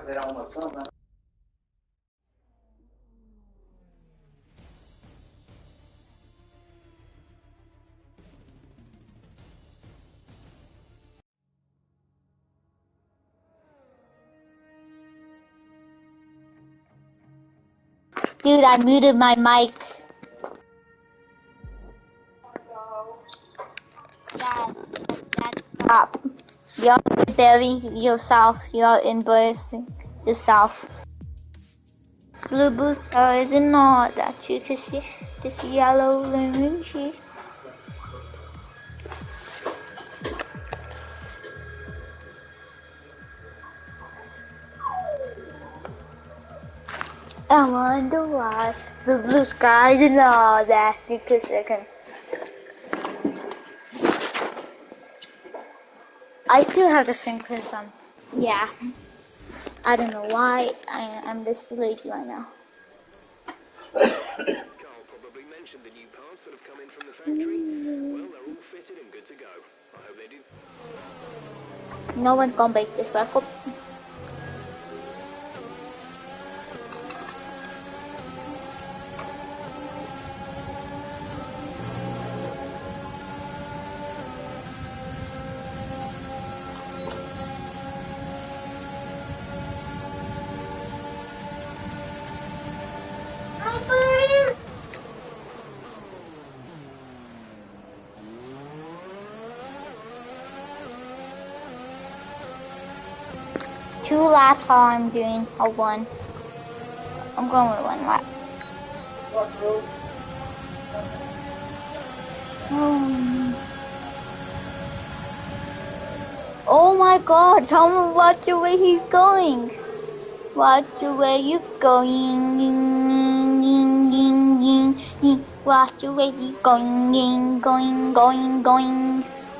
Dude, I muted my mic. Dad, stop. You're bury yourself. You're embarrassing yourself. Blue stars and all that you can see. This yellow lemon tree. I wonder why the blue skies and all that you can see. I still have to sing because yeah. I don't know why. I'm just lazy right now. Carl probably mentioned the new parts that have come in from the factory. Well, they're all fitted and good to go. I hope they do. No one's gonna break this record. Two laps all I'm doing, or one. I'm going with one lap. Oh my god, tell me watch the way he's going. Watch the way you going. Watch the way you going.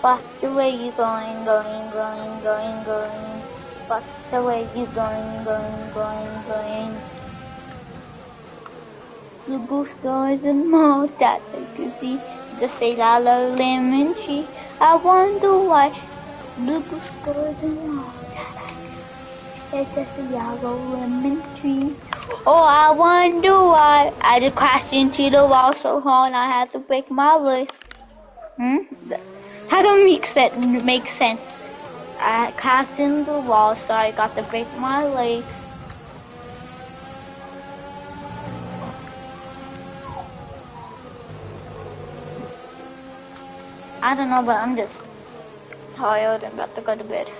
Watch the way you going. Watch the way you going. The blue skies and all that I can see. The say la lemon tree. I wonder why. The blue skies and all that I can see. It's just a yellow lemon tree. Oh, I wonder why. I just crashed into the wall so hard I had to break my legs. How don't make sense? I crashed into the wall so I got to break my legs. I don't know, but I'm just tired and about to go to bed.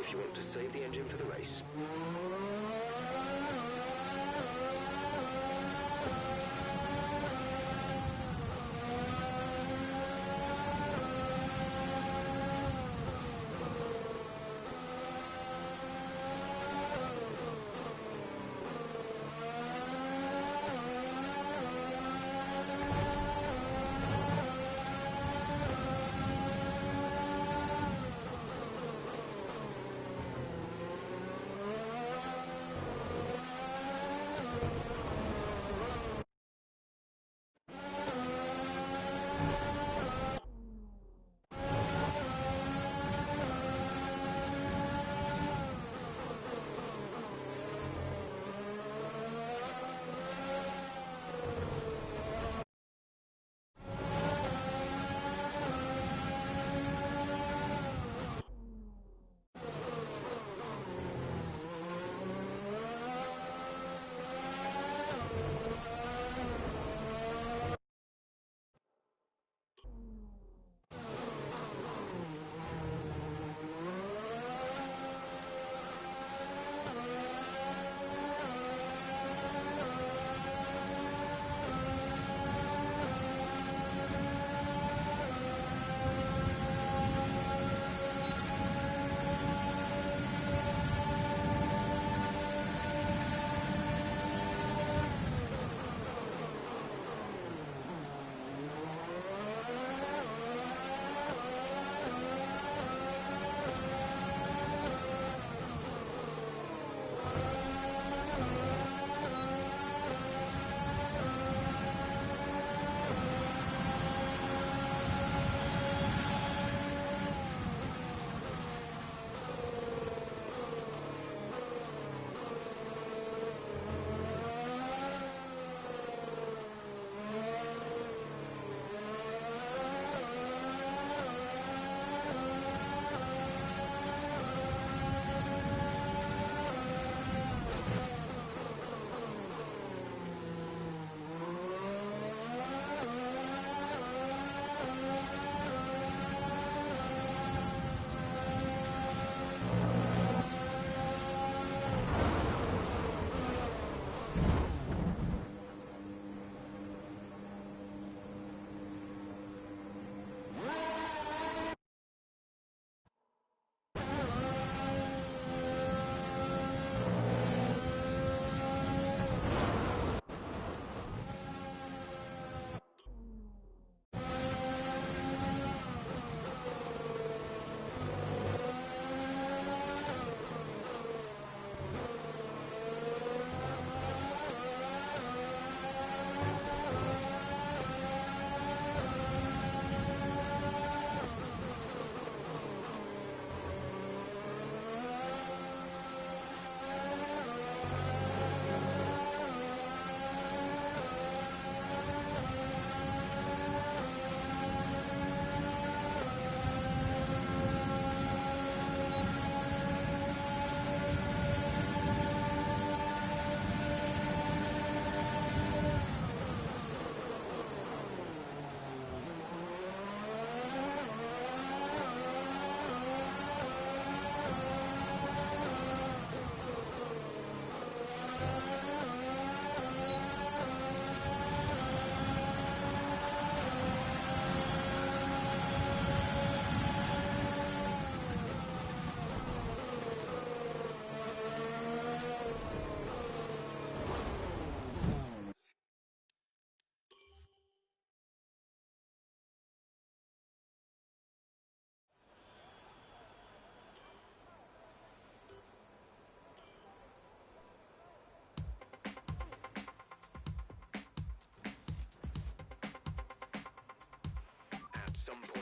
if you want to save the engine for the race.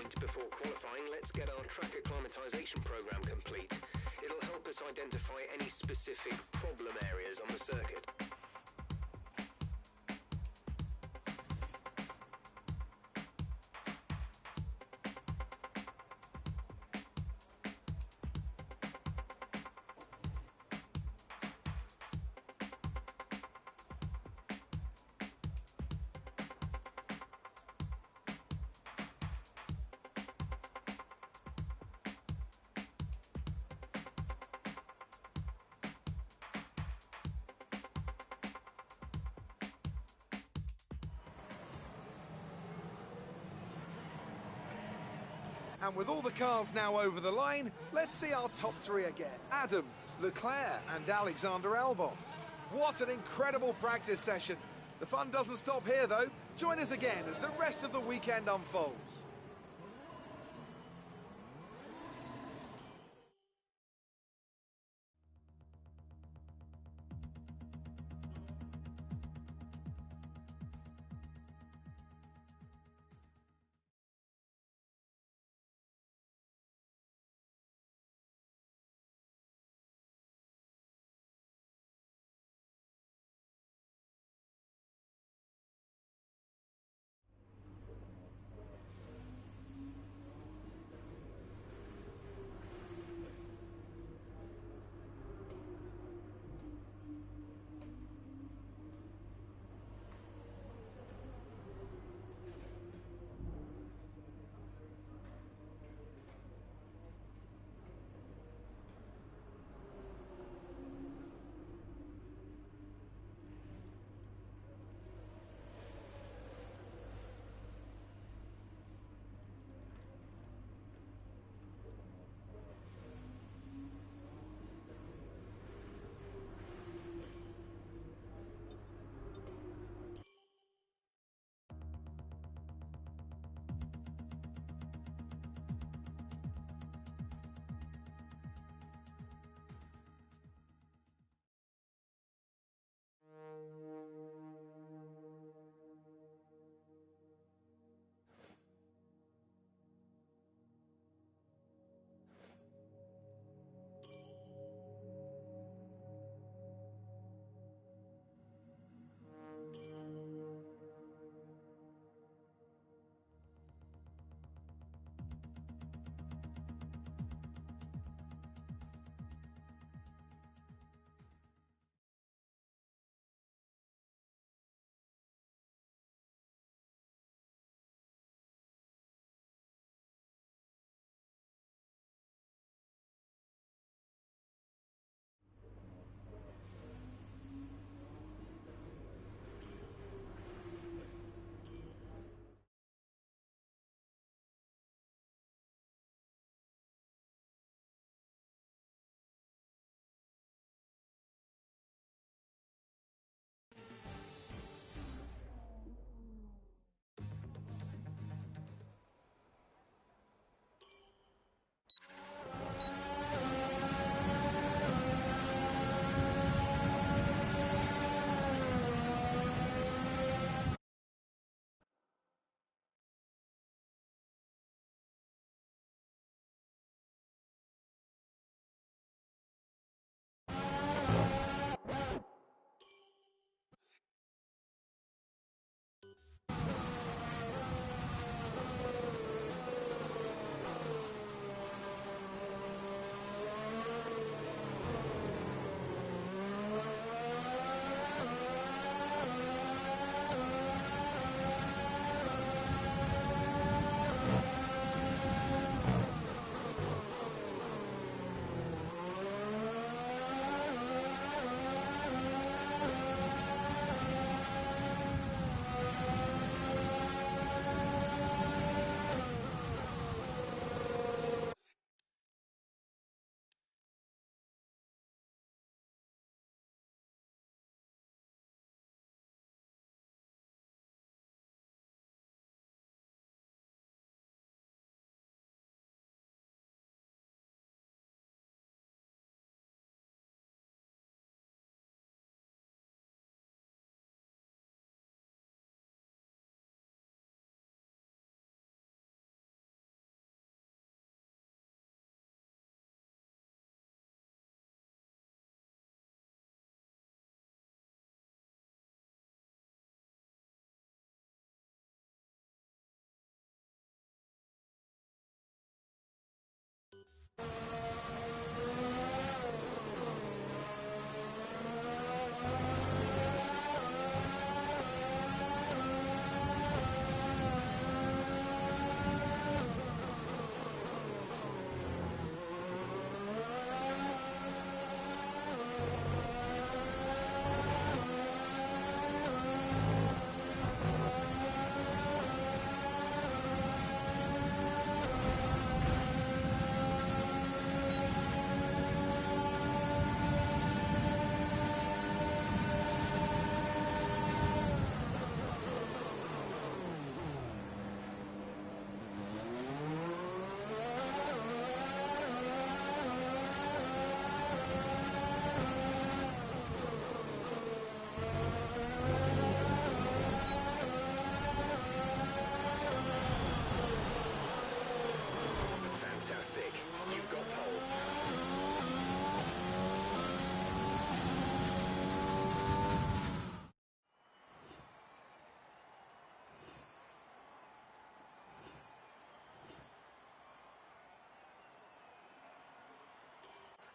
point, before qualifying, let's get our track acclimatization program complete. It'll help us identify any specific problem areas on the circuit. And with all the cars now over the line, let's see our top three again. Adams, Leclerc and Alexander Albon. What an incredible practice session. The fun doesn't stop here though. Join us again as the rest of the weekend unfolds.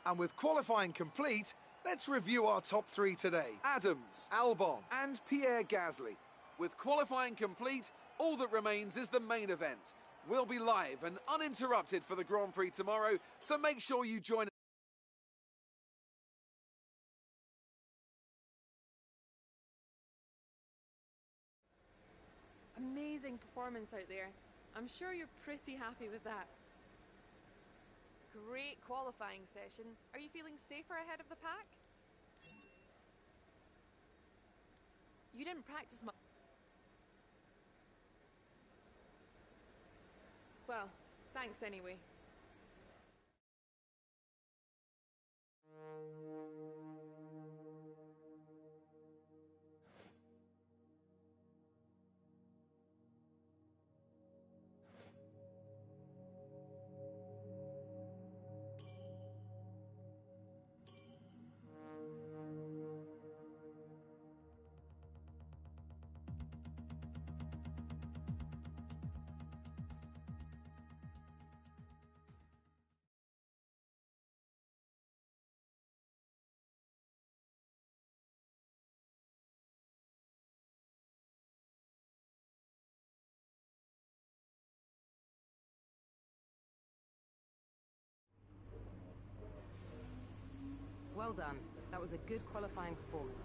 And with qualifying complete, let's review our top 3 today. Adams, Albon and Pierre Gasly. With qualifying complete, all that remains is the main event. We'll be live and uninterrupted for the Grand Prix tomorrow, so make sure you join. Amazing performance out there. I'm sure you're pretty happy with that. Great qualifying session. Are you feeling safer ahead of the pack? You didn't practice much. Well, thanks anyway. Well done. That was a good qualifying performance.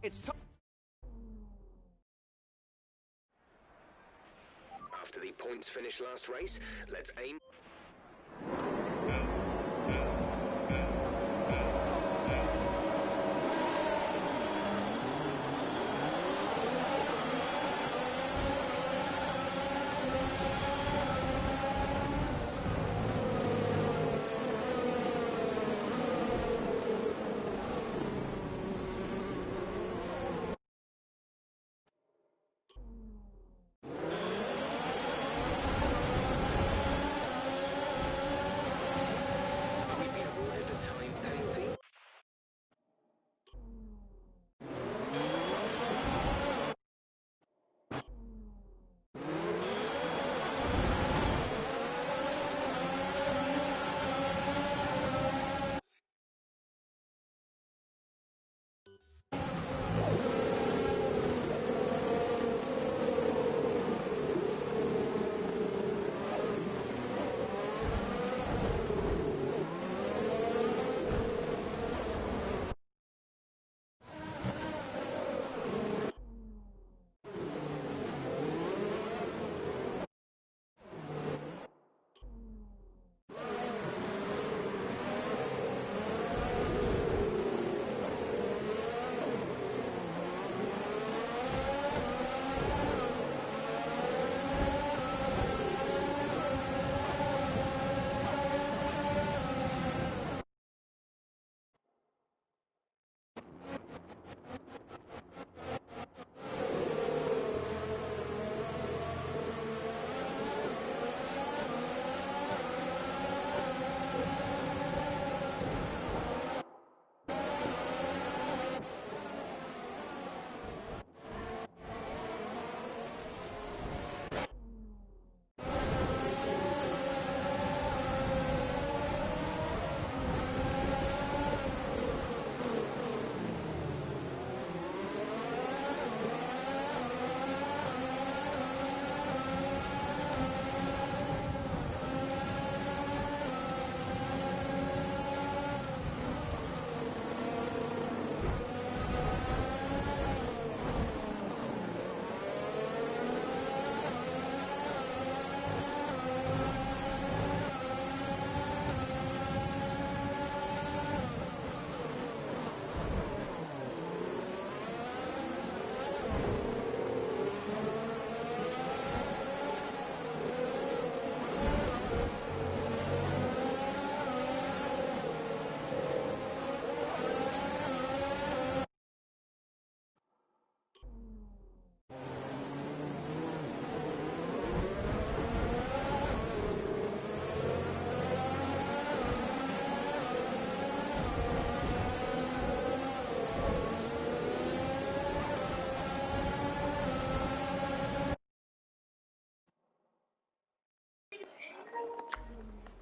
It's time. After the points finish last race, let's aim.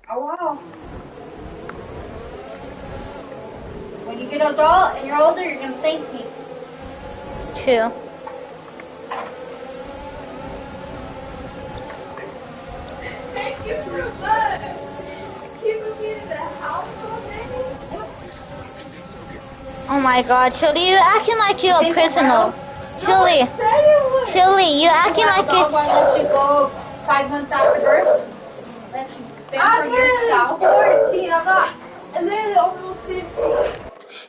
Oh wow. When you get adult and you're older, you're gonna thank me. True. Thank you for what? Keeping me in the house all day? Oh my god, Chili, you acting like you're a prisoner. Chili, Chili, you acting like it's... Why let you go 5 months after birth? Let you spend for yourself. I'm 14, I'm not... I'm literally almost 15.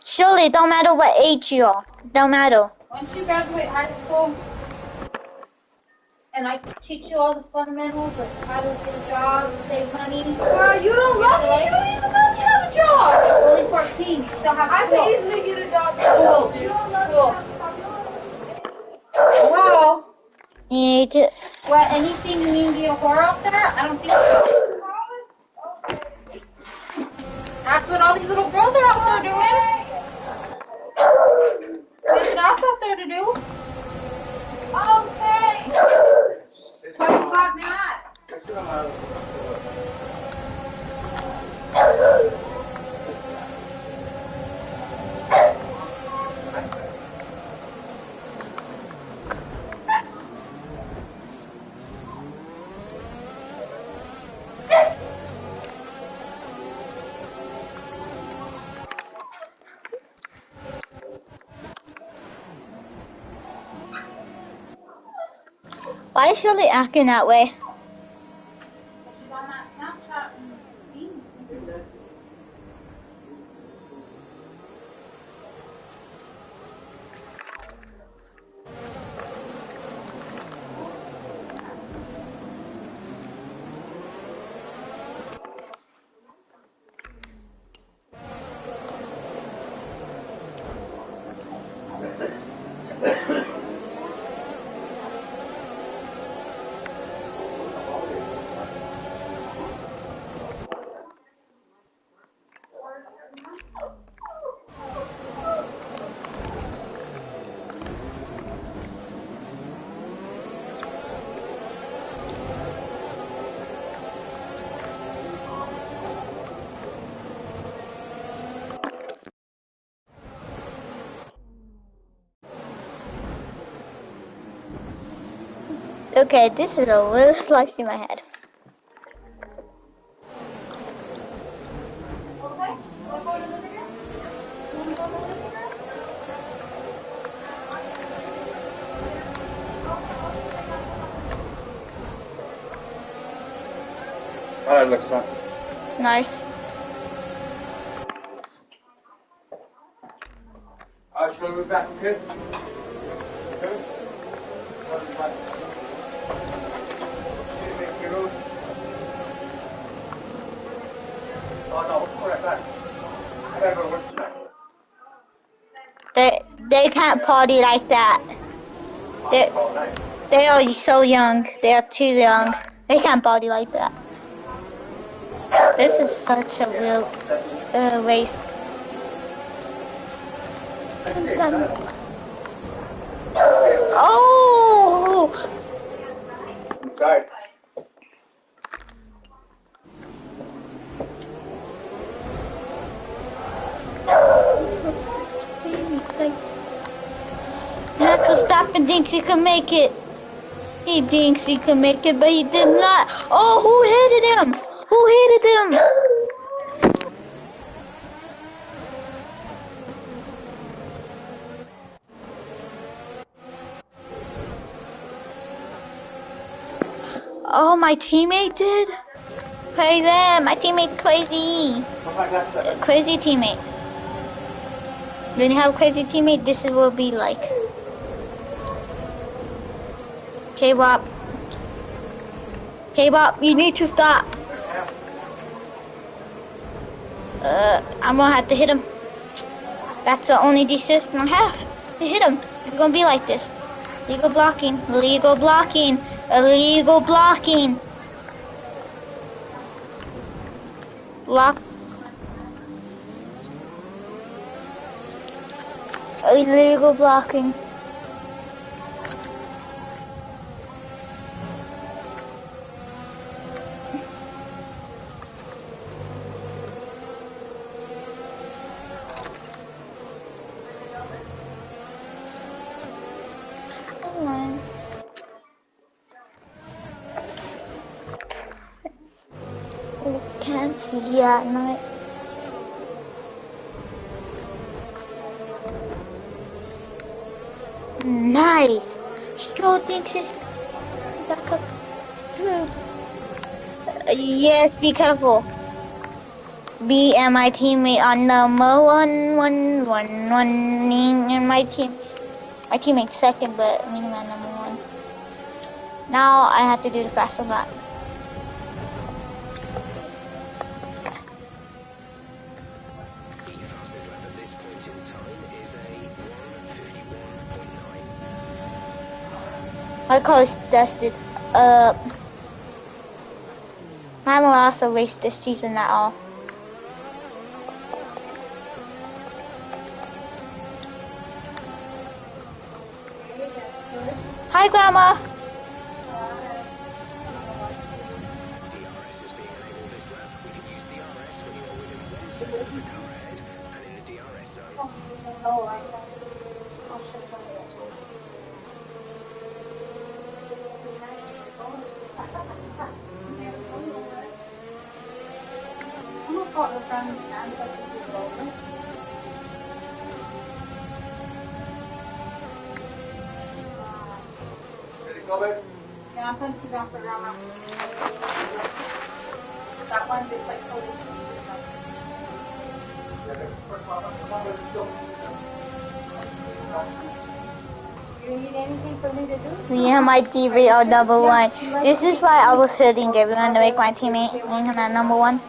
Chili, don't matter what age you are. Don't matter. Once you graduate high school, and I teach you all the fundamentals, like how to get a job, save money. You don't love me. You don't even let me have a job. You're only 14. You still have school. I can easily get a job. School. You don't love me. Well, you need to... What, anything you mean be a whore out there? I don't think so. That's what all these little girls are out there doing. There's nothing else out there to do. Okay. What you got mad? Why is Shirley acting that way? Okay, this is a little sliced in my head. Okay, wanna go to the living room? Wanna go to the living room? Oh, that looks fun. Nice. Shall we move back, okay? They can't party like that. They are so young. They are too young. They can't party like that. This is such a real waste. Oh! Sorry. Max Verstappen thinks he can make it. He thinks he can make it, but he did not. Oh, who hit him? Who hit him? Oh, my teammate did? Crazy, my teammate's crazy. Crazy teammate. When you have a crazy teammate, this is what it'll be like. K-Bop. K-Bop, you need to stop. I'm gonna have to hit him. That's the only decision I have. To hit him. It's gonna be like this. Illegal blocking. Illegal blocking. Illegal blocking. Block. Illegal blocking. can't see at night. Nice. Sure thinks it back up through. Yes, be careful. Me and my teammate are number one. Me and my teammate's second, but me and my number one. Now I have to do the faster lap. The fastest lap at this point in time is a 1:51.9. My coach does it. I'm last a race this season at all. Hi, Grandma. DRS is being enabled this lap. We can use DRS when you are within 1 second of the car ahead and in the DRS zone. Ready to go, babe? Yeah, I'm putting you down for grandma. That one just like totally. Do you need anything for me to do? Me and my teammate are number one. This is why I was hitting everyone to make my teammate make him at number one.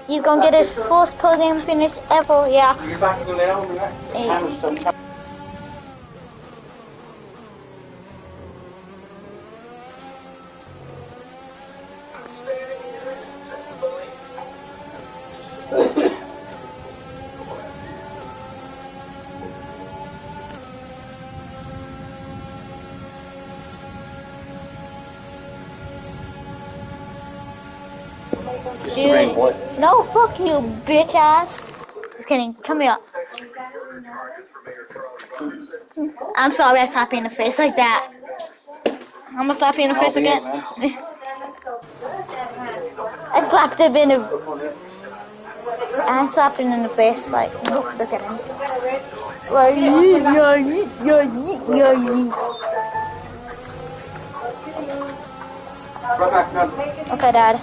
He's gonna get his first podium finish ever, yeah. You back to go lay down, right? This Hey. hand is still Dude, no, fuck you, bitch ass. Just kidding, come here. I'm sorry I slapped you in the face like that. I'm gonna slap you in the face again. I slapped him in the... I slapped him in the face, like, look at him. Okay, Dad.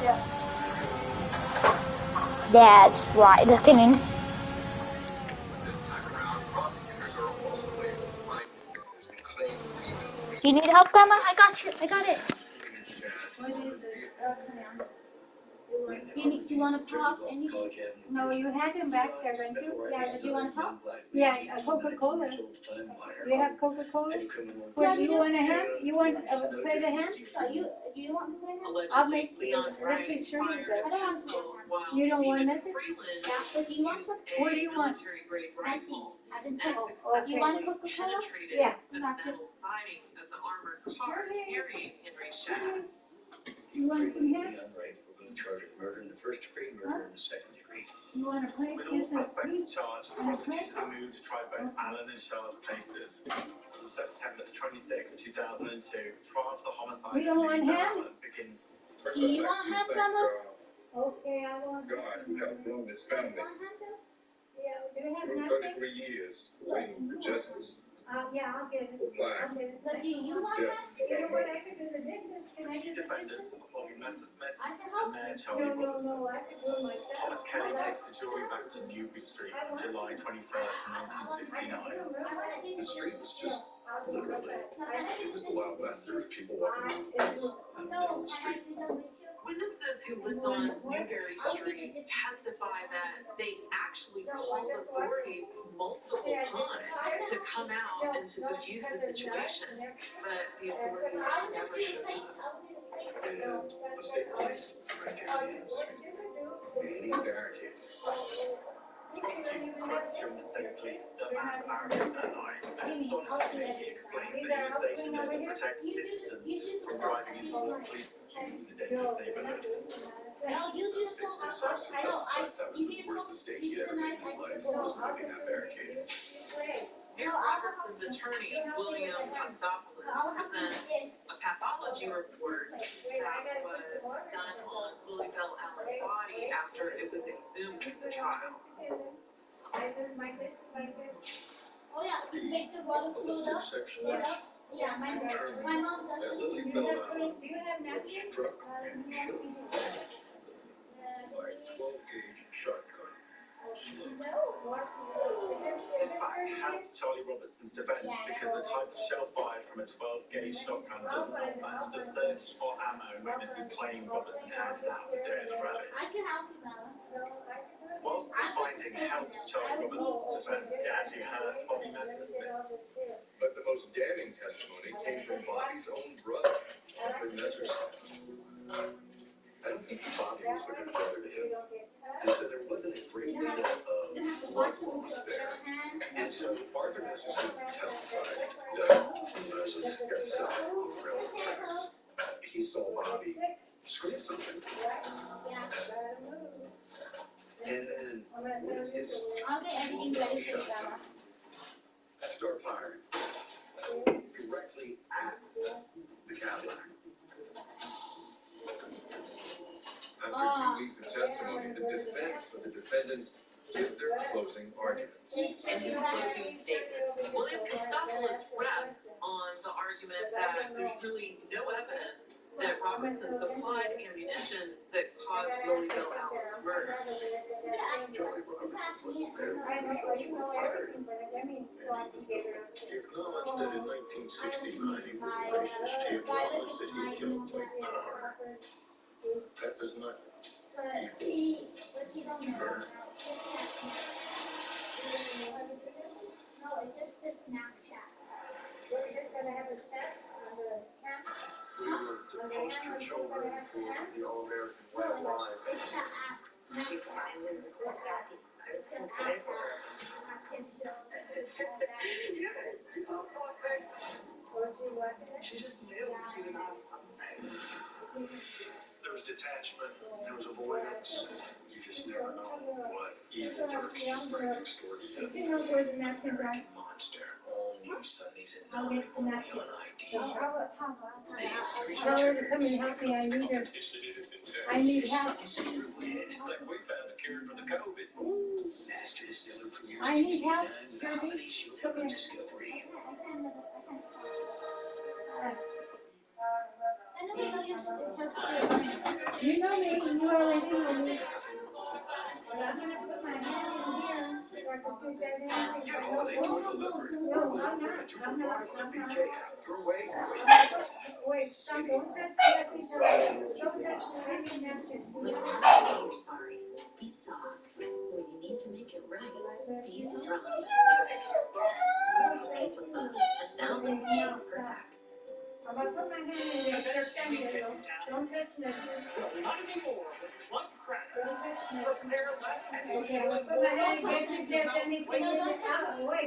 Dad's right, look at him. Do you need help, Grandma? I got you. I got it. Do you want to pop anything? No, you had them back there, don't you? Yeah, do you want to pop? Yeah, Coca-Cola. You have Coca-Cola? What, do you want a ham? You want a plate of ham? Do you want to play ham? I'll make, let's be sure you I don't want to play ham. You don't want nothing? Yeah, but do you want some? What do you want? Nothing. I just took. Okay. Do you want a Coca-Cola? Yeah. You want some ham? Charged of murder in the first degree, murder in the second degree. You want a plate? With all suspects charged, prosecutors have moved to try both Alan and Charlotte's cases. On September 26, 2002, trial for the homicide We don't want ham? begins. Do you want ham, Grandma? Okay, I want. God help him his family. Yeah, do you have For nothing? 33 years, waiting for justice. Yeah, I'll get it. I'll get it. But do you want Yeah. ham? You know what, I can do the dishes. Can I do the Defendants dishes? are Vanessa Smith I can and help. Mayor Charlie Robertson. No, I can do it myself. Thomas Kelly takes the jury back to Newbury Street on July 21st, 1969. The street was just literally, it was the Wild West. There was people walking around the street. Witnesses who lived on Newbury Street testify that they actually called authorities multiple times to come out and to defuse the situation, but the authorities never showed up. And the state police right there on the street. Any barricade. Prosecutors question the state police that man Barrett that night. Astonishingly, he explains that he was stationed there to protect citizens from driving into what police knew was a dangerous neighborhood. No, you just State police officer testified that was the worst mistake he'd ever made in his life, was moving that barricade. Mayor Robertson's attorney, William Costopoulos, presents a pathology report that was done on Willie Bell Allen style. Oh yeah, make the bottom close up. Yeah, my mom does. That Lily fell out, Do you have napkins? struck and killed by a 12-gauge shotgun. This fact helps Charlie Robertson's defense because the type of shell fired from a 12-gauge shotgun does not match the 30-pot ammo witnesses claim Robertson handed out the day of the rally. I can help you, Mama. Whilst this finding helps Charlie Robertson's defense, it actually hurts Bobby Messersmith's. But the most damning testimony came from Bobby's own brother, Arthur Messersmith. I don't think Bobby was a good brother to him. They said there wasn't a great deal of blood loss there. And so Arthur Messersmith testified that Messersmith got stuck on the railroad tracks. He saw Bobby scream something. And then with his shotgun, start firing directly at the Cadillac. After 2 weeks of testimony, the defense for the defendants give their closing arguments. In his closing statement, William Christophilus rests on the argument that there's really no evidence that Robertson supplied ammunition that caused Willie Bill Allen's murder. Charlie Robertson wasn't there when the shots were fired. He acknowledged that in 1969 he was racist. He acknowledged that he killed Blake Bauer. That does not equal murder. No, it's just the Snapchat. We're just gonna have a test on the camera. We were to poster children for the All-American Way Live. It's the app. I was considered for her. She just knew he was on something. There was detachment, there was avoidance. You just never know what evil lurks just right next door to you. Did you know where the napkins are? Monster. All new Sundays at I'll 9, get the only napkins. on ID. Tell her to come and help me. I need her. I need help. Like we found a cure for the COVID. Master Distiller premieres I need help. the holiday show Come here. Discovery. You know me, you already know me. But I'm gonna put my hand in here so I can put that in. Get holiday toy delivered. No, I'm not. I'm not. BK app. Your way. Wait, son, don't touch that piece of Don't touch the hanging napkin. When you say you're sorry, be soft. When you need to make it right, be strong. Make with fun, 1,000 patients per pack. I'm gonna put my hand in there. Just stand there, don't touch nothing. Not anymore. With Club Crackers. Don't touch nothing. Prepare less and Okay, I'm gonna put my hand in there. If there's anything out of the way.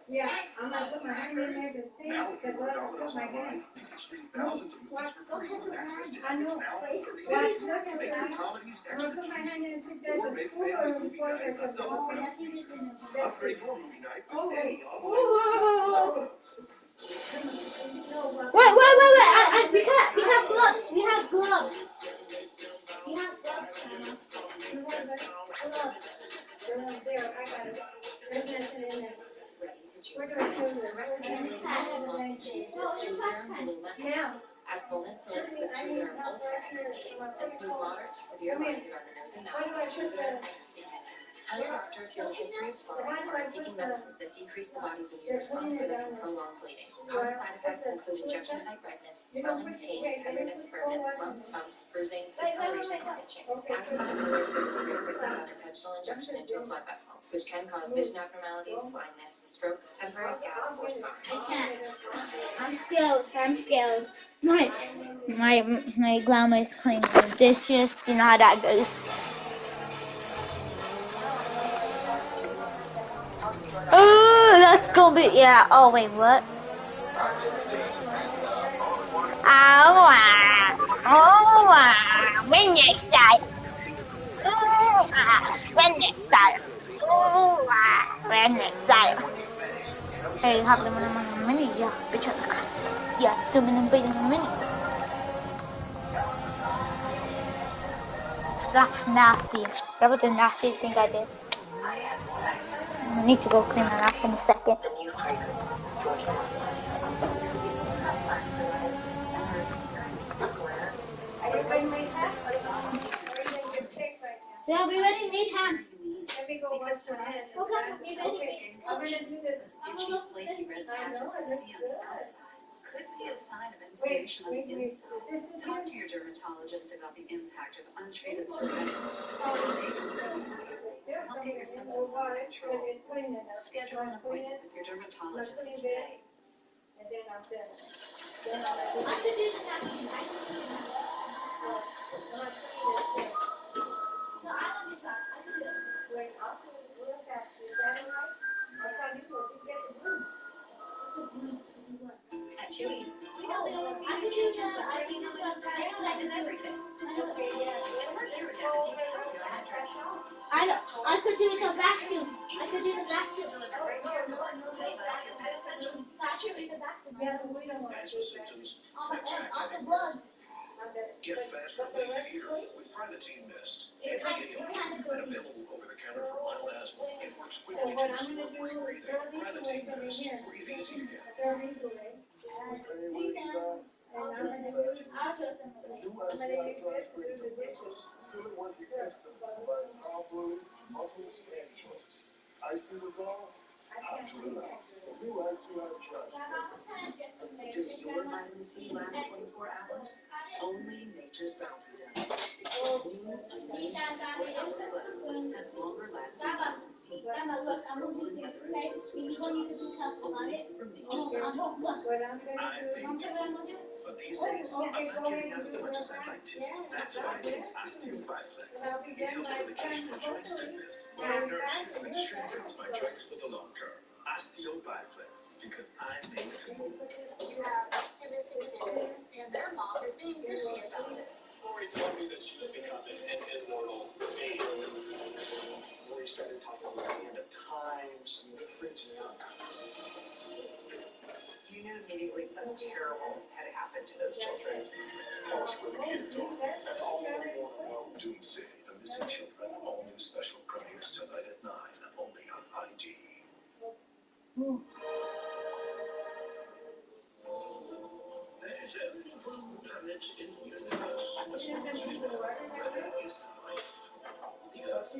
Yeah, I'm gonna put my hand in there to see the blood. I'll put my hand. Stream thousands of movies for free with access to I know. Netflix now. 30 Why, days. look at Make that. your comedies I'm extra gonna put my cheesy. hand in and see if there's Or a make cooler family movie before night there's a a double ball. without user. Upgrade your movie night with Oh, any wait. all-in-one. Wait. We have gloves. We have gloves. We have gloves, Mama. You have gloves. There, I got it. There's nothing in there. Where do I put it? Now. Add fullness to lips with Juvederm Ultra XC. That's new moderate to severe lines around the nose and mouth. Juvederm XC. Tell your doctor if you have a history of swelling or are taking medicines that decrease the body's immune response or that can prolong bleeding. Common side effects include injection site redness, swelling, pain, tenderness, firmness, lumps, bumps, bruising, discoloration, and itching. After an intentional injection into a blood vessel, which can cause vision abnormalities, blindness, stroke, temporary scabs, or scarring. I can't. I'm scared. My grandma is cleaning the dishes. You know how that goes. Oh, that's gonna be, yeah. Oh, wait, what? When next time? When next time? When next time? Hey, have them in a mini, yeah, bitch. Yeah, still in a mini. That's nasty. That was the nastiest thing I did. I need to go clean that up in a second. The new fragrance, Georgia. If you have plaque psoriasis and you're experiencing glare, Everybody made that? Yeah, we already made ham. because psoriasis affects the skin condition, those itchy, flaky red patches you see on the outside could be a sign of inflammation on the inside. Talk to your dermatologist about the impact of untreated psoriasis and CDC to help get your symptoms under control. Schedule an appointment with your dermatologist today. I could do the napkin. I could do the napkin. No, I want to try. I can do it. Wait, I'll do it real fast. Is that all right? I thought you were to get the blue. What's a blue? At Chewy, we know that only I could do the, I could do the, I is everything. I could do the vacuum. I could do the vacuum. Yeah, but we don't want to Asthma symptoms, on the blood. get fast relief here with Primatene Mist. FDA approved and available over the counter for mild asthma. It works quickly to restore free breathing. Primatene Mist, breathe easy again. Does your vitamin C last 24 hours? Only Nature's Bounty does. New Amazing 4-Hour Plus has longer lasting vitamin C. Look, I'm going to do this, okay? You need to be careful about it. From Nature's Bounty. But these days, I'm not getting out as much as I'd like to. That's why I take Osteo Biflex. It helps with occasional joint stiffness, but it nourishes and strengthens my joints for the long term. Osteo Biflex, because I'm made to move. You have 2 missing kids, and their mom is being fishy about it. Lori told me that she was becoming an immortal babe. Lori started talking about the end of times, and it freaked me out. You knew immediately something terrible had happened to those children. Tell us where the kids are. That's all we want to know. Doomsday, the missing children. All new special premieres tonight at 9, only on IG. There's only one planet in the universe where there is life. The Earth.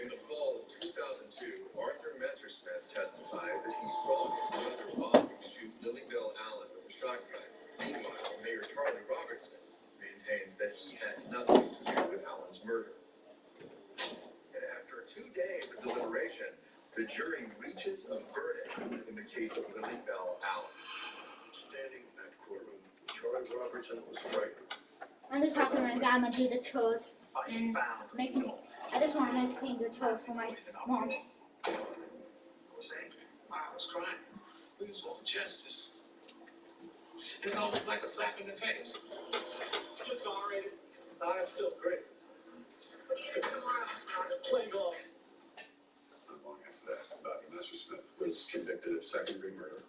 In the fall of 2002, Arthur Messersmith testifies that he saw his brother Bobby shoot Lily Bell Allen with a shotgun. Meanwhile, Mayor Charlie Robertson maintains that he had nothing to do with Allen's murder. And after 2 days of deliberation, the jury reaches a verdict in the case of Lily Bell Allen. Standing in that courtroom, Charlie Robertson was frightened. I'm just happy right now I'm gonna do the chores and making. I just want to clean the chores for my mom. I was crying. We just want justice. It's almost like a slap in the face. It's already. I feel great. What are you doing tomorrow? Play golf. Not long after that, Bobby Messersmith was convicted of second-degree murder.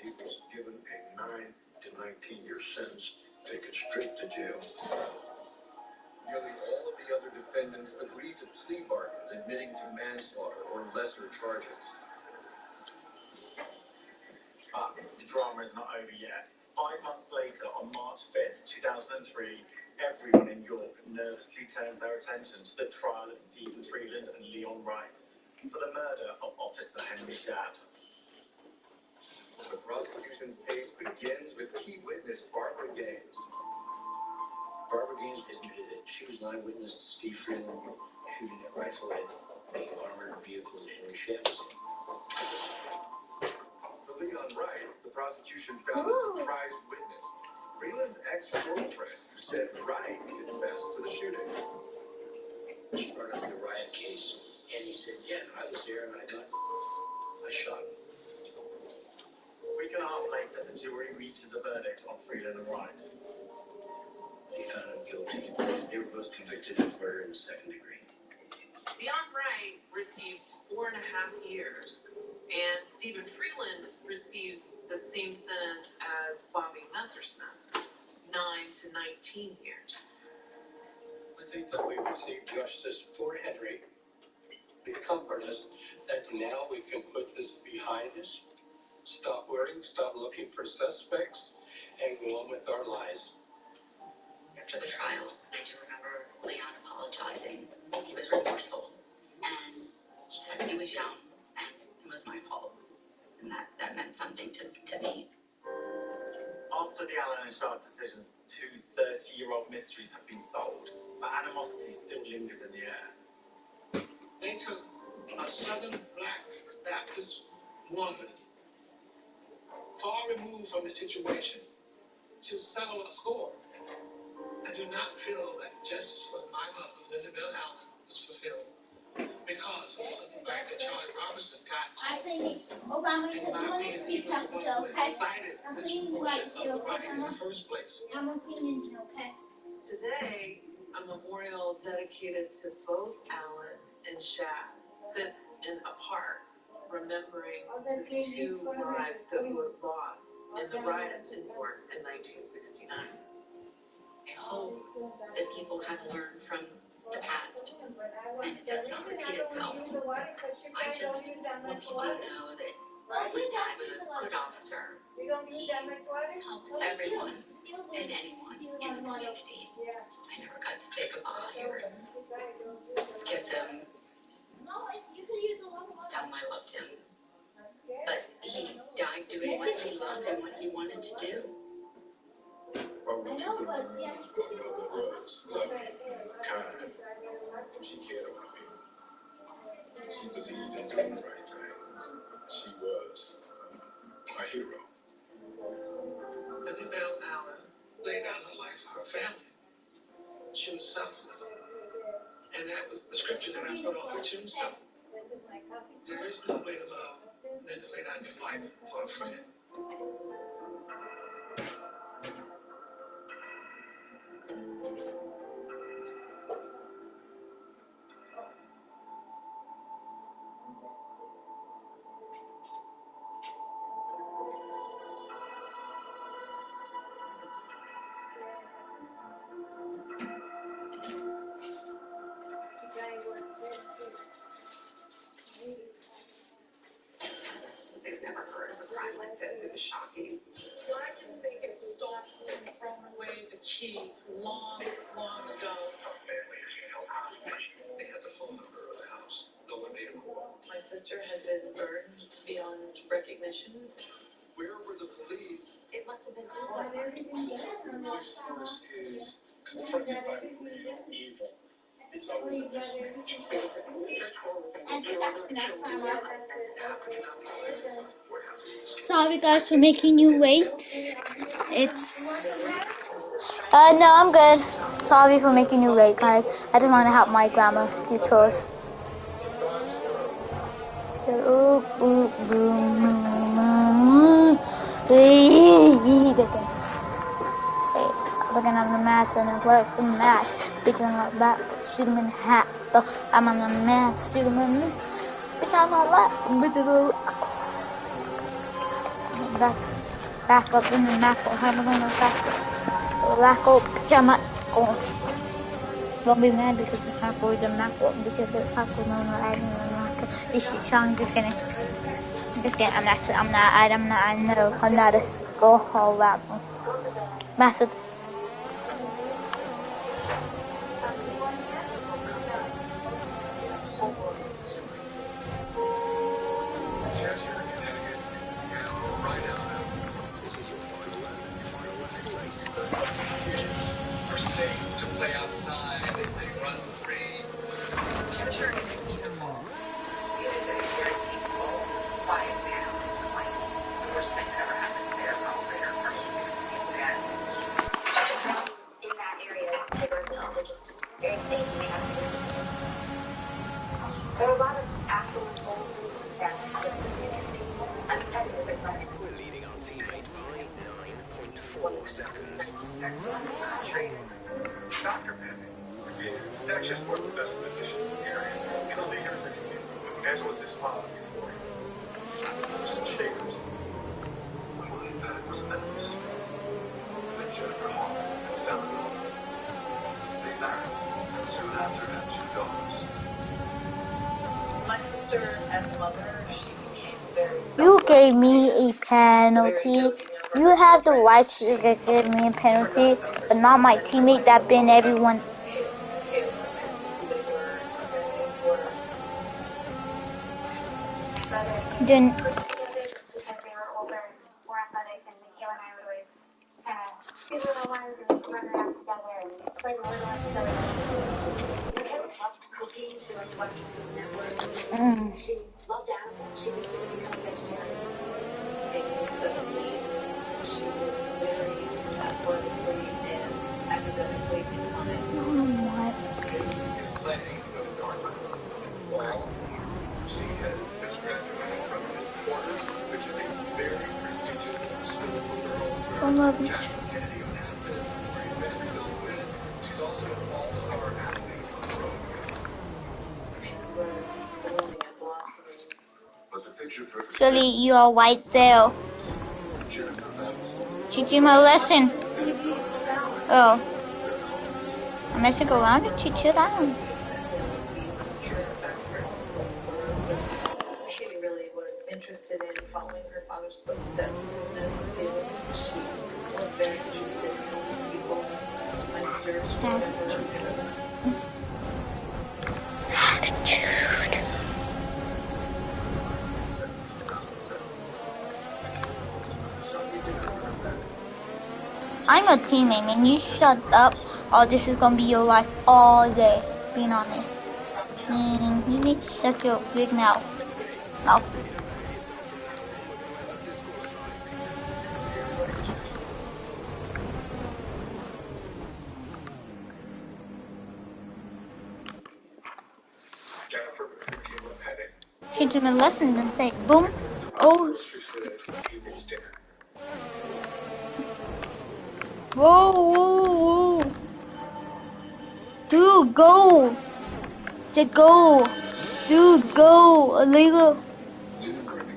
He was given a 9 to 19-year sentence, taken straight to jail. Nearly all of the other defendants agreed to plea bargains, admitting to manslaughter or lesser charges. The drama is not over yet. 5 months later, on March 5th, 2003, everyone in York nervously turns their attention to the trial of Stephen Freeland and Leon Wright for the murder of Officer Henry Shadd. The prosecution's case begins with key witness Barbara Gaines. Barbara Gaines admitted that she was an eyewitness to Steve Freeland shooting a rifle at the armored vehicle of Henry Shadd. For Leon Wright, the prosecution found a surprise witness, Freeland's ex-girlfriend, who said Wright confessed to the shooting. She brought up the riot case, and he said, yeah, I was there and I shot him. A week and a half later, the jury reaches a verdict on Freeland and Wright. They found him guilty. They were both convicted of murder in the second degree. Leon Wright receives 4.5 years, and Stephen Freeland receives the same sentence as Bobby Messersmith, 9 to 19 years. I think that we received justice for Henry. It comforts us that now we can put this behind us, stop worrying, stop looking for suspects, and go on with our lives. After the trial, I do remember Leon apologizing. He was remorseful, and he said he was young, and it was my fault, and that meant something to me. After the Allen and Sharp decisions, 2 30-year-old mysteries have been solved, but animosity still lingers in the air. They took a Southern black Baptist woman, far removed from the situation, to settle a score. I do not feel that justice for my mother, Linda Bell Allen, was fulfilled because of the simple fact that Charlie Robinson got I think Obama is one of the speak up, okay? I'm cleaning right, okay? in the first place. I'm a cleaning, okay? Today, a memorial dedicated to both Allen and Shad sits in a park, remembering the 2 lives that were lost in the riots in Newark in 1969. I hope that people can learn from the past and it does not repeat itself. I just want people to know that my dad was a good officer. He helped everyone and anyone in the community. I never got to say goodbye or kiss him, tell him I loved him. But he died doing what he loved and what he wanted to do. Mother was loving, kind. She cared about people. She believed in doing the right thing. She was a hero. Linda Bell Allen laid down her life for her family. She was selfless. And that was the scripture that I put on her tombstone. There is no way to love than to lay down your life for a friend. I've never heard of a crime like this. It was shocking. Why didn't they get stopped from throwing away the key long, long ago? They had the phone number of the house. No one made a call. My sister had been burned beyond recognition. Where were the police? It must have been The police force is confronted by real evil. It's always a mismatch. Sorry guys for making you wait. It's no, I'm good. Sorry for making you wait, guys. I just want to help my grandma do chores. Looking at the mask and I work for the mask. Bitch, I'm not back. Shoot him in the hat. So I'm on the mask. Shoot him in the bitch, I'm not back. Bitch, back up in the map. I'm going to back up. Bitch, I'm not going. Don't be mad because the map or the map. Bitch, the map or no. This is song. Just kidding. I'm not a go whole rap. Massive. This is your final lap race. Kids are safe to play outside. They run free. Cheshire is beautiful. It is a very peaceful, quiet town. It's like the worst thing that ever happened there. Probably our first 2 people dead. Dr. Pippin is Texas one of the best physicians in the area. He's a leader in the community, as was his father before him. Some shakers. William Paddock was a medalist. Then Jennifer Hall fell in love. They married, and soon after had 2 daughters. My sister, as a mother, she became very You gave me a penalty. You have the right to give me a penalty, but not my teammate that been everyone. Didn't. Because they were older, more athletic, and Michaela and I would always kind of do little ones and run around together and play the little ones together. Michaela loved cooking. She loved watching Food Network. She loved animals. She was going to become a vegetarian. Age 17, she was very athletically and academically inclined. Is planning to go to Dartmouth in the fall. She has just graduated from Miss Porter, which is a very prestigious school for girls where Jackie Kennedy Onassis, Maria Vanderbilt went. She's also an all-star athlete on the road. She was blooming and blossoming. But the picture perfect. Surely you are right there. Teach him a lesson. Oh. I'm messing around to teach you that. She really was interested in following her father's footsteps in the field. She was very interested in helping people. I observed her. I'm a teammate, man. You shut up, or this is gonna be your life all day. Being on it. You need to shut your big mouth. No. Teach him a lesson and say, boom. Oh. Whoa, whoa, whoa. Dude, go. Said go. Dude, go. Illegal.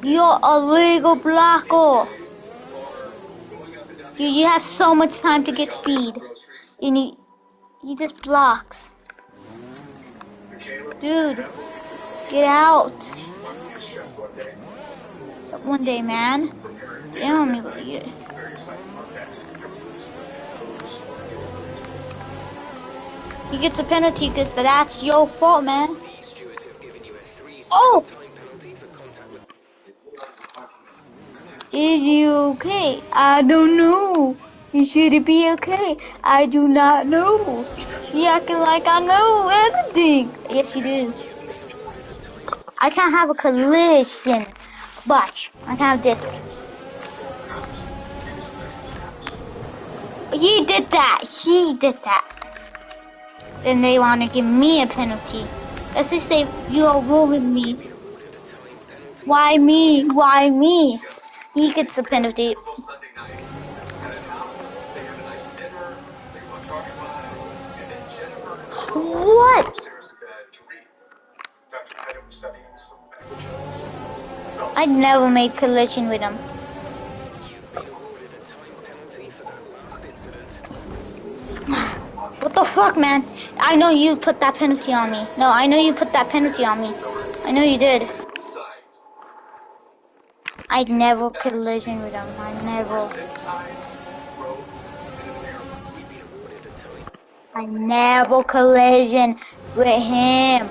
You're a legal blocker. You have so much time to get speed. And he just blocks. Dude, get out. One day, man. Damn me, you. He gets a penalty because that's your fault, man. Oh! Is he okay? I don't know. He should be okay. I do not know. He acting like I know everything. Yes, you do. I can't have a collision, but I can have this. He did that. He did that. Then they want to give me a penalty. Let's just say you are ruling me. Why me? Why me? He gets a penalty. What? I never made collision with him. What the fuck, man? I know you put that penalty on me. No, I know you put that penalty on me. I know you did. I'd never collision with him. I never collision with him.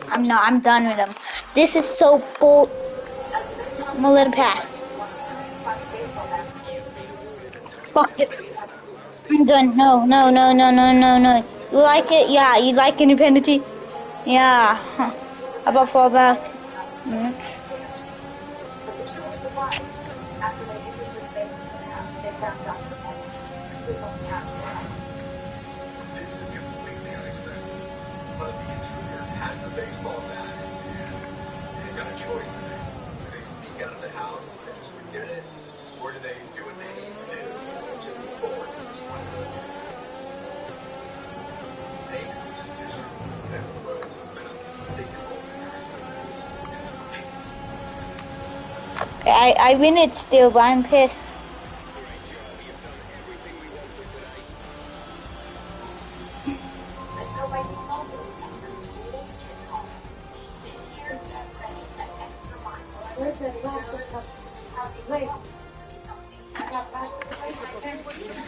I'm done with him. This is so bull. I'm gonna let him pass. Fuck it. I'm done. No. You like it? Yeah, you like any penalty? Yeah. Huh. How about fall back? out of the house and just forget it? Or do they do what they need to do to move forward from this point? Make some decision. In other words, think of all I win it still, but I'm pissed. Great job. You've done everything we wanted today.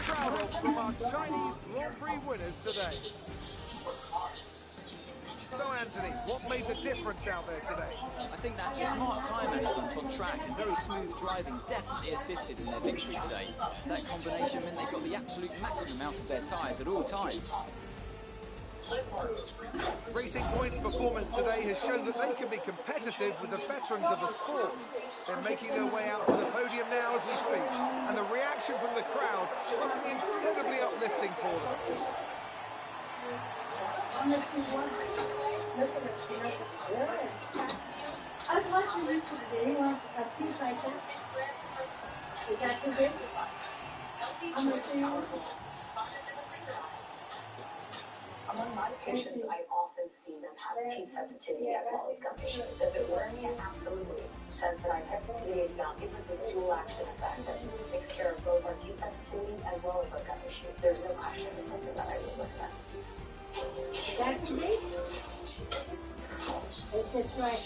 Proud of from our Chinese Grand Prix winners today. So Anthony, what made the difference out there today? I think that smart time management on track and very smooth driving definitely assisted in their victory today. That combination meant they got the absolute maximum out of their tyres at all times. Racing Point's performance today has shown that they can be competitive with the veterans of the sport. They're making their way out to the podium now as we speak, and the reaction from the crowd must be incredibly uplifting for them. I was watching this today on a few cycles. Is that too big? I'm going to see you. Among my patients, I often see them have teeth sensitivity as well as gum issues. Does it worry me? Absolutely. Sensitized sensitivity gum gives us a dual action effect that takes care of both our teeth sensitivity as well as our gum issues. There's no question it's something that I would recommend. Is that too big? It's right.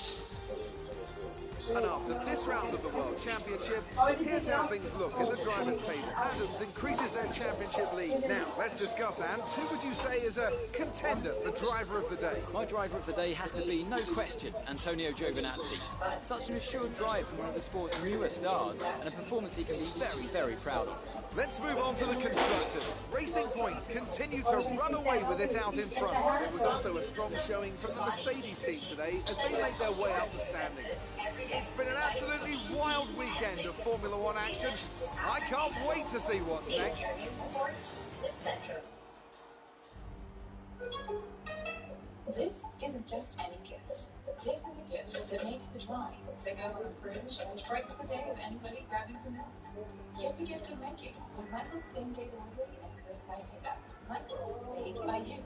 And after this round of the World Championship, here's how things look at the driver's table. Adams increases their championship lead. Now, let's discuss, Ants. Who would you say is a contender for driver of the day? My driver of the day has to be, no question, Antonio Giovinazzi. Such an assured drive from one of the sport's newer stars, and a performance he can be very, very proud of. Let's move on to the constructors. Racing Point continued to run away with it out in front. There was also a strong showing from the Mercedes team today as they made their way up the standings. It's been an absolutely wild weekend of Formula One action. I can't wait to see what's next. This isn't just any gift. This is a gift that makes the drawing that goes on the fridge and brightens the day of anybody grabbing some milk. Give the gift of making with Michael's same-day delivery and curbside pickup. Michael's, made by you.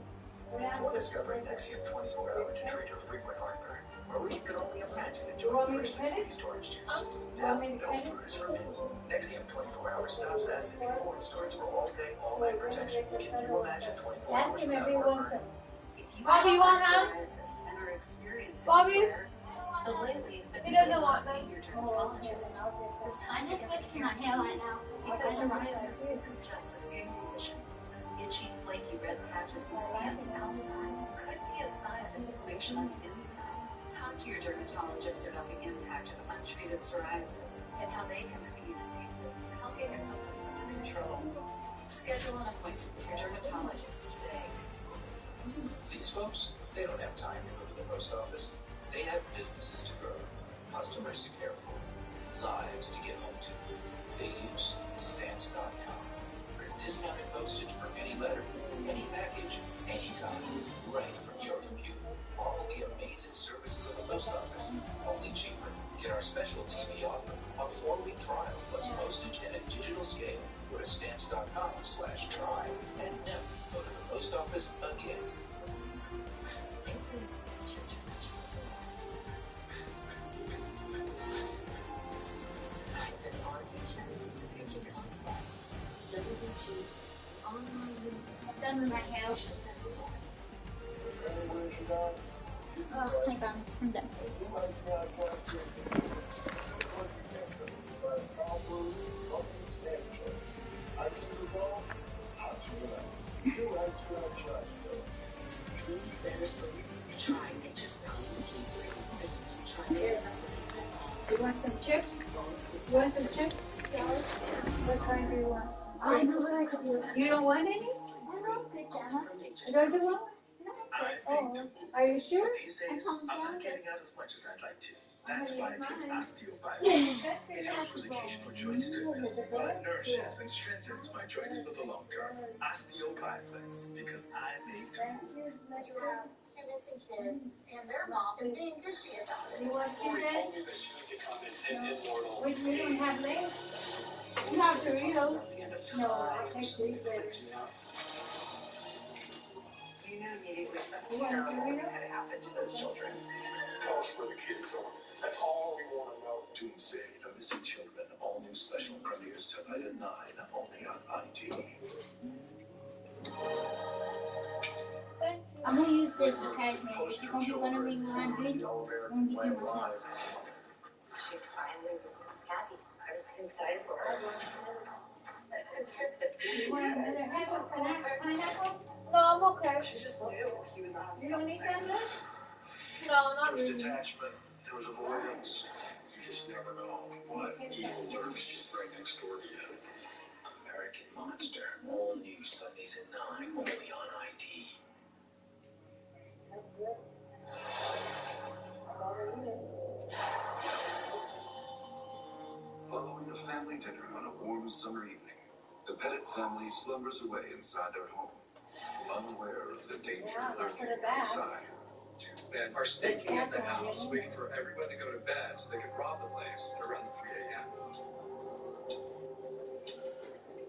Before discovering Nexium 24-hour to treat your frequent heartburn, or you could only imagine enjoying freshly squeezed orange juice. Now, no food is forbidden. Nexium 24-hour stops acid before it starts for all-day, all-night protection. Can you imagine 24 hours without heartburn? Bobby, you want help? And are experiencing Bobby? but lately have He been doesn't want seeing them. your dermatologist. It's time to get fixing my hair right now. Because psoriasis isn't just a skin condition. Those itchy, flaky red patches you see on the outside could be a sign of inflammation on the inside. Talk to your dermatologist about the impact of untreated psoriasis and how they can see you safely to help get your symptoms under control. Schedule an appointment with your dermatologist today. These folks, they don't have time to go to the post office. They have businesses to grow, customers to care for, lives to get home to. They use Stamps.com for discounted postage for any letter, any package, anytime, right from your computer. All the amazing services of the post office, only cheaper. Get our special TV offer, a 4-week trial plus postage and a digital scale. Go to Stamps.com/try and never go to the post office again. I'm done with my hair. Oh, hang on. I'm done. You want some chips? You want some chips? What kind do you want? You don't want any? You don't want? Oh, are you sure? These days, I'm not getting out as much as I'd like to. That's why I took osteobiotics. It helps with occasional joint stiffness, but it nourishes and strengthens my joints for the long term. Osteobiotics, because I made to move. You have two missing kids, and their mom is being cushy about it. Lori told me that she was becoming an immortal. Which we don't have later. You have Doritos. No, I'll take these later. You knew immediately something terrible had happened to those children. Tell us where the kids are. That's all we want to know. Doomsday, The Missing Children, all new special premieres tonight at 9, only on ITV. I'm gonna use this attachment. If you're gonna be running laundry, I'm gonna be doing my hair. She finally was happy. I was excited for her. You want another half of pineapple? No, I'm okay. She just knew he was on You don't need that much? No, not There was really. detachment, there was avoidance. You just never know what evil lurks just right next door to you. American Monster, all new Sundays at 9, only on IT. Following a family dinner on a warm summer evening, the Pettit family slumbers away inside their home, unaware of the danger lurking inside. Two men are staking in the house, waiting for everyone to go to bed so they could rob the place at around 3 a.m.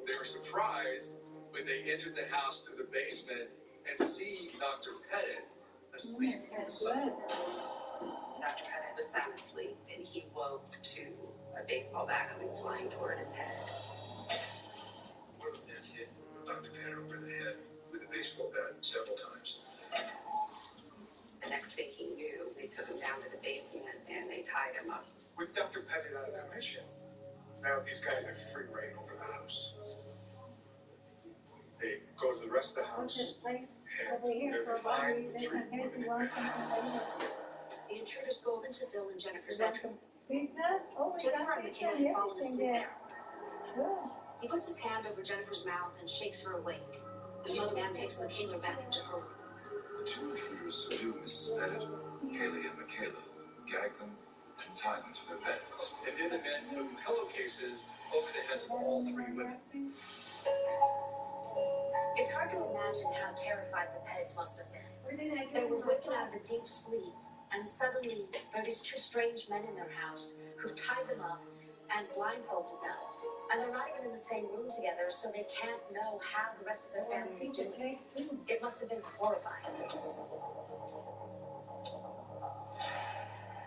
They were surprised when they entered the house through the basement and see Dr. Pettit asleep inside. Dr. Pettit was sound asleep, and he woke to a baseball bat coming flying toward his head. One of the men hit Dr. Pettit over the head with a baseball bat several times. The next thing he knew, they took him down to the basement and they tied him up. With Dr. Pettit out of commission, now these guys have free reign over the house. They go to the rest of the house, and they're fine with 3 women in bed. The intruders go into Bill and Jennifer's bedroom. Oh, Jennifer and Michaela had fallen asleep there. Sure. He puts his hand over Jennifer's mouth and shakes her awake. The young man takes Michaela back into her room. The two intruders subdue Mrs. Pettit, Haley and Michaela, gag them, and tie them to their beds. And then the men put pillowcases over the heads of all 3 women. It's hard to imagine how terrified the Pettits must have been. They were waking out of a deep sleep, and suddenly there are these 2 strange men in their house who tied them up and blindfolded them. And they're not even in the same room together, so they can't know how the rest of their family is doing. It must have been horrifying.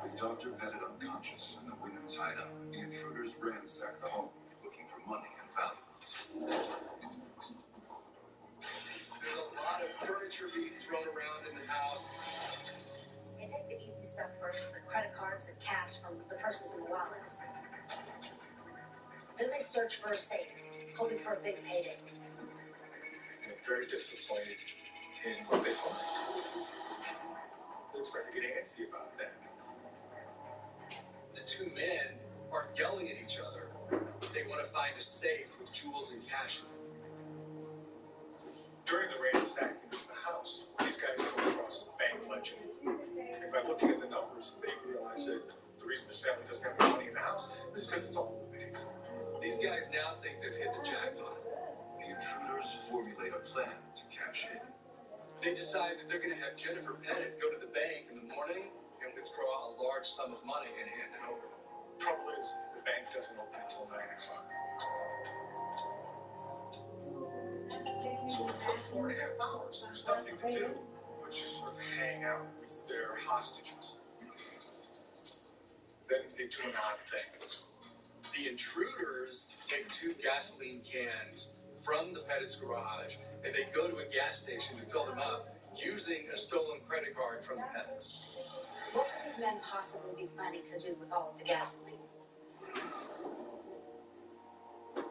With Dr. Pettit unconscious and the women tied up, the intruders ransack the home, looking for money and valuables. There's a lot of furniture being thrown around in the house. They take the easy stuff first, the credit cards and cash from the purses and the wallets. Then they search for a safe, hoping for a big payday. They're very disappointed in what they find. They start to get antsy about that. The 2 men are yelling at each other. They want to find a safe with jewels and cash in it. During the ransacking of the house, these guys come across a bank ledger. And by looking at the numbers, they realize that the reason this family doesn't have any money in the house is because it's all in the bank. These guys now think they've hit the jackpot. The intruders formulate a plan to cash in. They decide that they're going to have Jennifer Pettit go to the bank in the morning and withdraw a large sum of money and hand it over. Trouble is, the bank doesn't open until 9 o'clock. So for 4.5 hours, there's nothing to do but just sort of hang out with their hostages. Then they do an odd thing. The intruders take 2 gasoline cans from the Pettit's garage and they go to a gas station to fill them up using a stolen credit card from the Pettits. What could these men possibly be planning to do with all of the gasoline?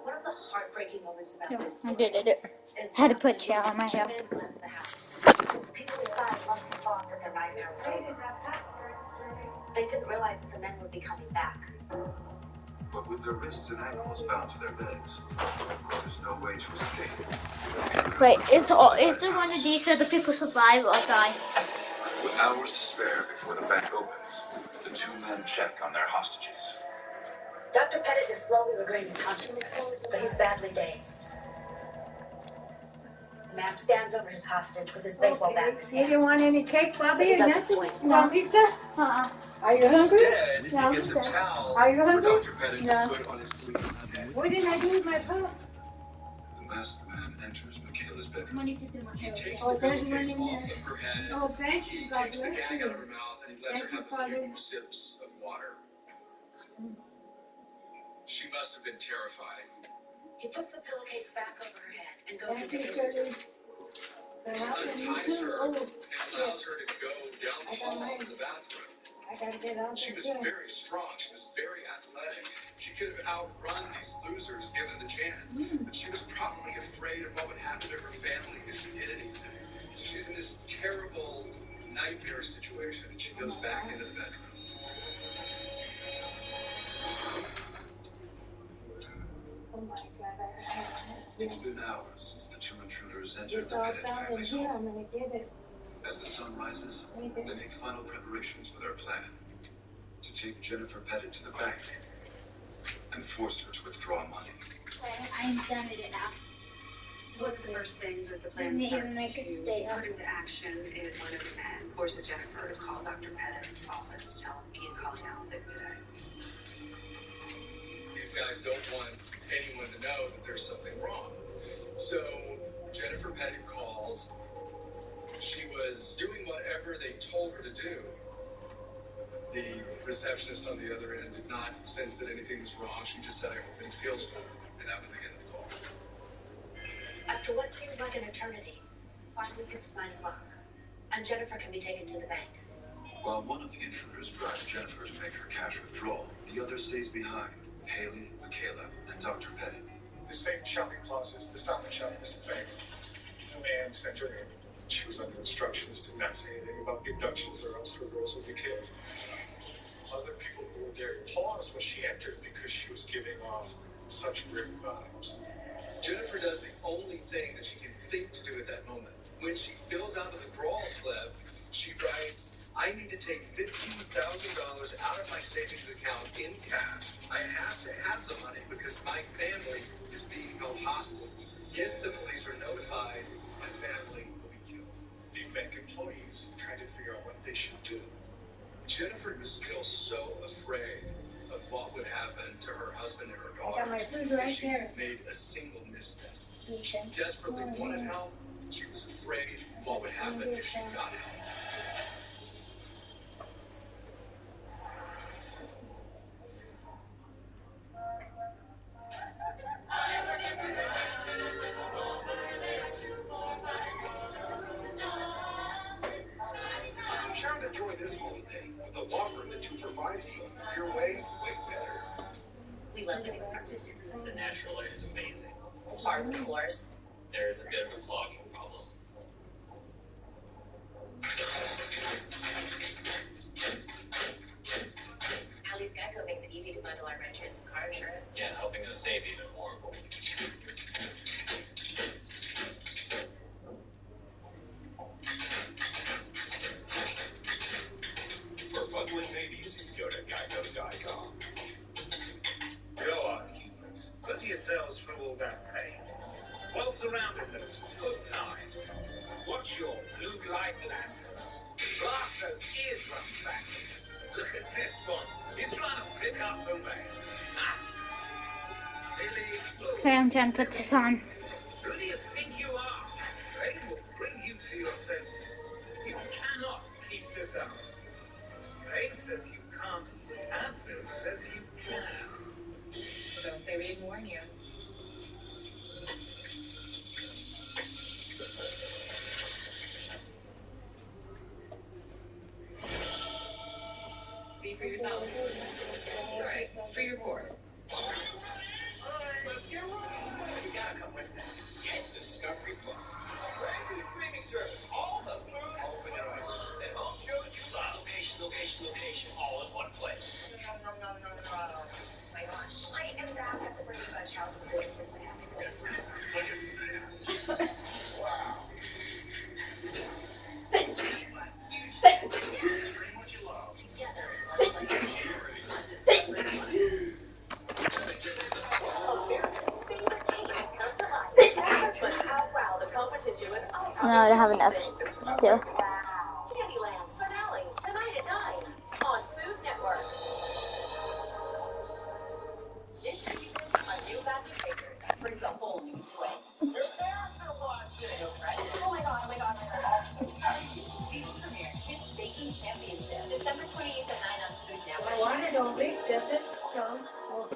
One of the heartbreaking moments about this story is Had to put gel on my hair. men left the house. People inside must have thought that their nightmare was over. They didn't realize that the men would be coming back. But with their wrists and ankles bound to their beds, there's no way to escape. Wait, it's one of these where the people survive or die? With hours to spare before the bank opens, the two men check on their hostages. Dr. Pettit is slowly regaining consciousness, but he's badly dazed. The man stands over his hostage with his baseball bat in his hand. You didn't want any cake, Bobby? He doesn't swing. No pizza? Are you hungry? Instead, he gets a towel Are you for hungry? Dr. Pettit to put on his bleeding head. What did I do with my pillow? The masked man enters Michaela's bedroom. He takes the pillowcase off of her head. Oh, thank He you, God takes the bless gag you. out of her mouth and he lets her have a few sips of water. She must have been terrified. He puts the pillowcase back over her head and goes Thank into you, the room. Shirley. Unties her and allows her to go down the hall to the bathroom. I gotta get out. She was very strong. She was very athletic. She could have outrun these losers given the chance. But she was probably afraid of what would happen to her family if she did anything. So she's in this terrible nightmare situation and she goes back into the bedroom. Oh my God, It's been hours since the two intruders entered it's the all Pettit found in family's here. home. I'm gonna get it. As the sun rises, they make final preparations for their plan to take Jennifer Pettit to the bank and force her to withdraw money. I'm done with it now. One of the first things as the plan Didn't even starts make it stay to up. put into action is one of the men forces Jennifer to call Dr. Pettit's office to tell him he's calling out sick today. These guys don't want anyone to know that there's something wrong. So Jennifer Pettit calls. She was doing whatever they told her to do. The receptionist on the other end did not sense that anything was wrong. She just said, I hope he feels better. And that was the end of the call. After what seems like an eternity, finally it's 9 o'clock, and Jennifer can be taken to the bank. While one of the intruders drives Jennifer to make her cash withdrawal, the other stays behind with Haley, Michaela, and Dr. Pettit. The same shopping plaza as the Stop and Shop is the bank. The man sent her in. She was under instructions to not say anything about the abductions or else her girls would be killed. Other people who were there paused when she entered because she was giving off such grim vibes. Jennifer does the only thing that she can think to do at that moment. When she fills out the withdrawal slip, she writes, I need to take $15,000 out of my savings account in cash. I have to have the money because my family is being held hostage. If the police are notified, my family will be killed. The bank employees tried to figure out what they should do. Jennifer was still so afraid of what would happen to her husband and her I got my daughters food right if she there. made a single misstep. She Patient. desperately wanted help. She was afraid what would happen if she got help. Share the joy this holiday with the law firm that you provided you. Your way better. We love getting practice. The natural light is amazing. Hardwood floors. There is a bit of a clogging problem. Ali's Geico makes it easy to bundle our renters and car insurance. Yeah, helping us save even more. For bundling made easy, go to geico.com. Go on, humans. Put yourselves through all that pain. While surrounded those foot knives, watch your blue light lanterns. Blast those eardrum bangers. Look at this one. He's trying to pick up the rain. Ah. Silly. Okay, I'm trying to put this on. Who do you think you are? Rain will bring you to your senses. You cannot keep this up. Rain says you can't. Advil says you can. Don't say we didn't warn you. See for yourself. Right, for your course. Let's get right. You gotta come with me. Get Discovery Plus. Brand new streaming service. All the food open your eyes. And home shows you love. Location, location, location, all in one place. Oh my gosh. I am back at the Brady Bunch house and this is my happy place. Look at that. Wow. Huge I don't have enough still. Candyland finale tonight at 9 on Food Network. This season, a new batch of bakers brings a whole new twist. Prepare to watch it. No pressure. Oh my god, oh my god, oh my god. Awesome. Season premiere, Kids Baking Championship, December 28th at 9 on Food Network. My water don't leak, does it? No. Oh.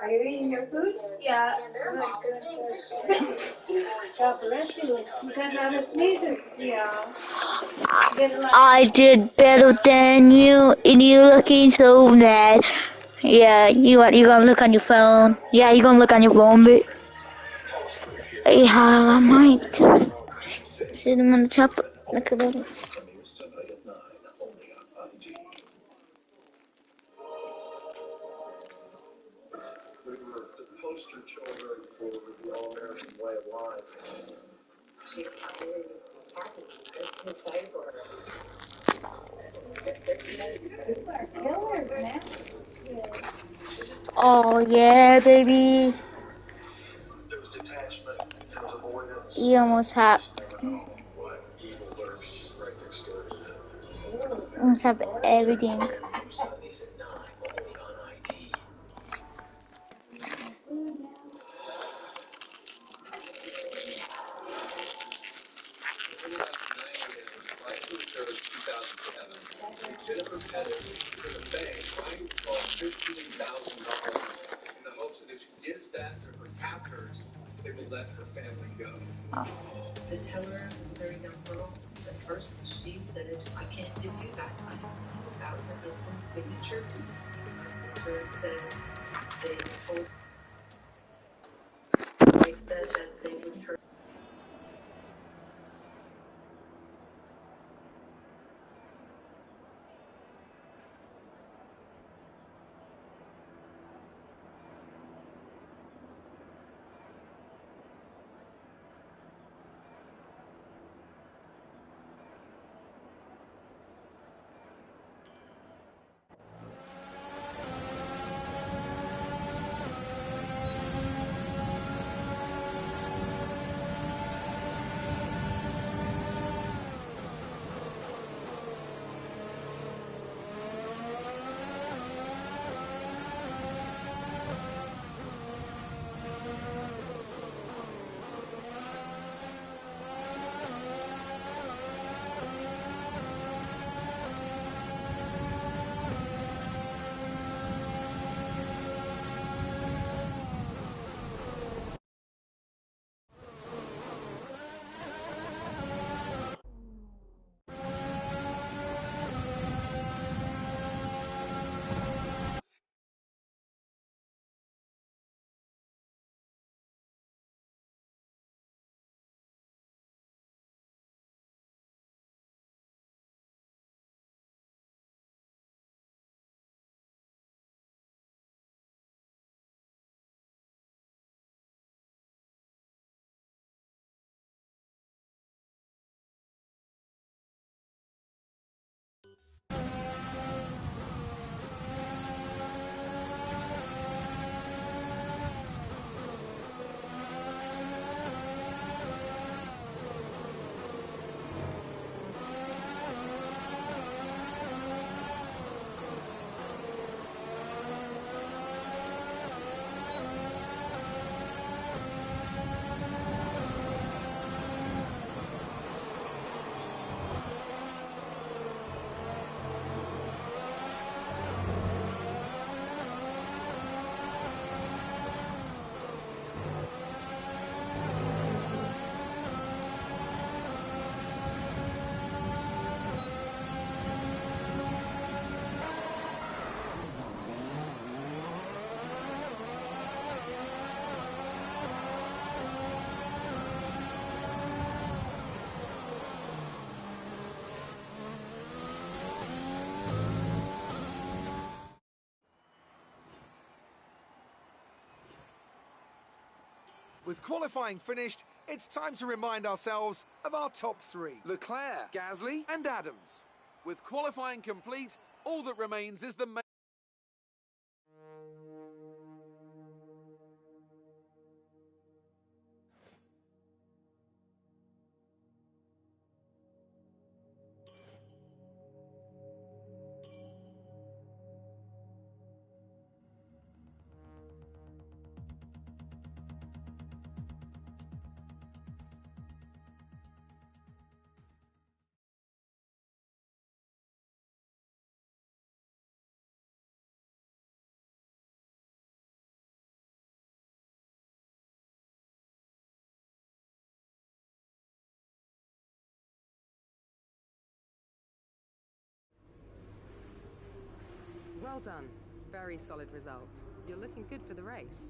Are you eating your food? Yeah. God bless you. You got out of sneezing. Yeah. I did better than you, and you're looking so mad. Yeah, you gonna look on your phone. Yeah, you gonna look on your phone, but yeah, I might. Sit him on the top. Look at him. We were the poster children for the all-American way of life. Oh yeah, baby. There was detachment, there was avoidance. You almost have. What evil lurks just right next door to them. Almost have everything. Sundays at 9, only on ID. April 3rd, 2007, Jennifer Pettis is in a bank trying to withdraw $15,000 in the hopes that if she gives that to her captors, they will let her family go. The teller was a very young girl. At first, she said, I can't give you that money without her husband's signature. My sister said they told they said that they would turn. With qualifying finished, it's time to remind ourselves of our top three: Leclerc, Gasly, and Adams. With qualifying complete, all that remains is the Well done. Very solid results. You're looking good for the race.